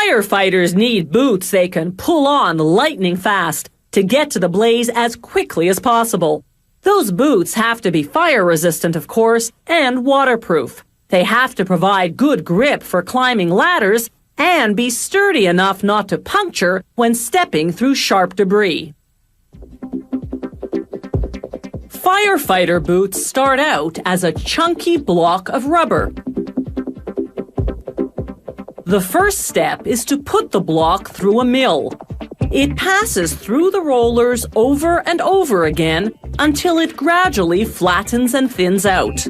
Firefighters need boots they can pull on lightning fast to get to the blaze as quickly as possible. Those boots have to be fire resistant, of course, and waterproof. They have to provide good grip for climbing ladders and be sturdy enough not to puncture when stepping through sharp debris. Firefighter boots start out as a chunky block of rubber. The first step is to put the block through a mill. It passes through the rollers over and over again until it gradually flattens and thins out.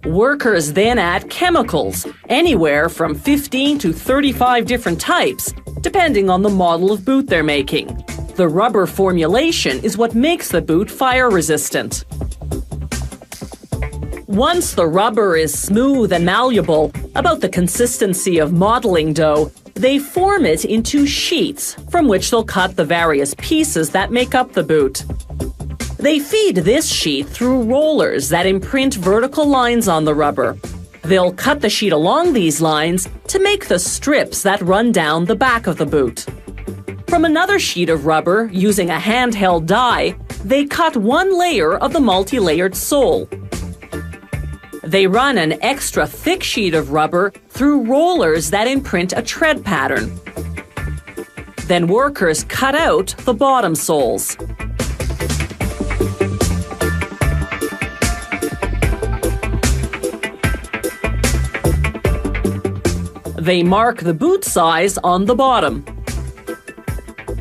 Workers then add chemicals, anywhere from 15 to 35 different types, depending on the model of boot they're making. The rubber formulation is what makes the boot fire resistant. Once the rubber is smooth and malleable, about the consistency of modeling dough, they form it into sheets from which they'll cut the various pieces that make up the boot. They feed this sheet through rollers that imprint vertical lines on the rubber. They'll cut the sheet along these lines to make the strips that run down the back of the boot. From another sheet of rubber, using a handheld die, they cut one layer of the multi-layered sole. They run an extra thick sheet of rubber through rollers that imprint a tread pattern. Then workers cut out the bottom soles. They mark the boot size on the bottom.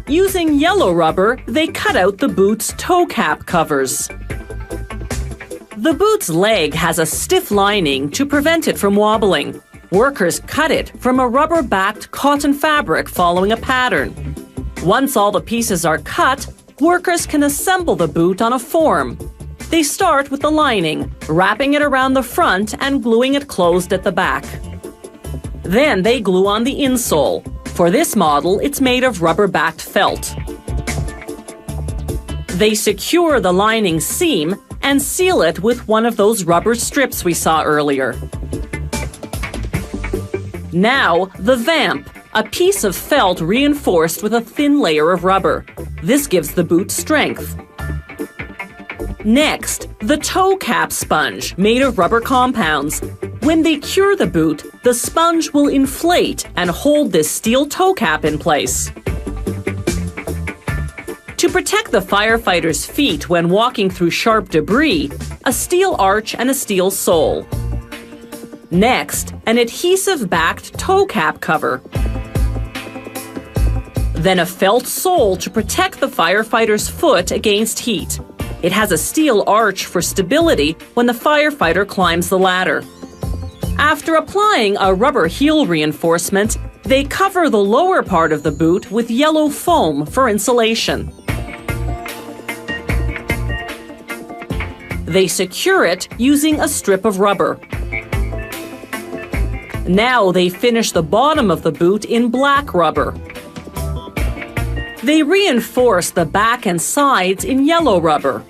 Using yellow rubber, they cut out the boot's toe cap covers. The boot's leg has a stiff lining to prevent it from wobbling. Workers cut it from a rubber-backed cotton fabric following a pattern. Once all the pieces are cut, workers can assemble the boot on a form. They start with the lining, wrapping it around the front and gluing it closed at the back. Then they glue on the insole. For this model, it's made of rubber-backed felt. They secure the lining seam and seal it with one of those rubber strips we saw earlier. Now, the vamp, a piece of felt reinforced with a thin layer of rubber. This gives the boot strength. Next, the toe cap sponge, made of rubber compounds. When they cure the boot, the sponge will inflate and hold this steel toe cap in place. To protect the firefighter's feet when walking through sharp debris, a steel arch and a steel sole. Next, an adhesive-backed toe cap cover. Then a felt sole to protect the firefighter's foot against heat. It has a steel arch for stability when the firefighter climbs the ladder. After applying a rubber heel reinforcement, they cover the lower part of the boot with yellow foam for insulation. They secure it using a strip of rubber. Now they finish the bottom of the boot in black rubber. They reinforce the back and sides in yellow rubber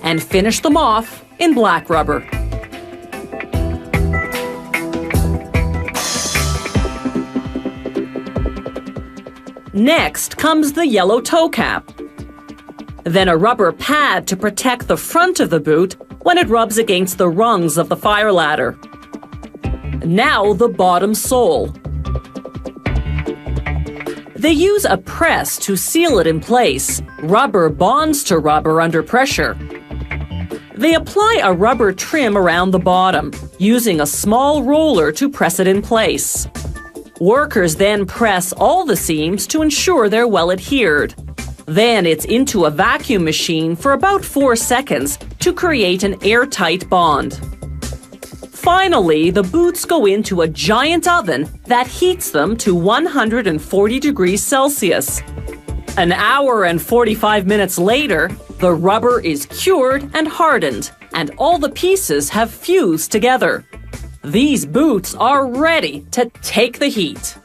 and finish them off in black rubber. Next comes the yellow toe cap. Then a rubber pad to protect the front of the boot when it rubs against the rungs of the fire ladder. Now the bottom sole. They use a press to seal it in place. Rubber bonds to rubber under pressure. They apply a rubber trim around the bottom, using a small roller to press it in place. Workers then press all the seams to ensure they're well adhered. Then it's into a vacuum machine for about 4 seconds to create an airtight bond. Finally, the boots go into a giant oven that heats them to 140 degrees Celsius. An hour and 45 minutes later, the rubber is cured and hardened, and all the pieces have fused together. These boots are ready to take the heat.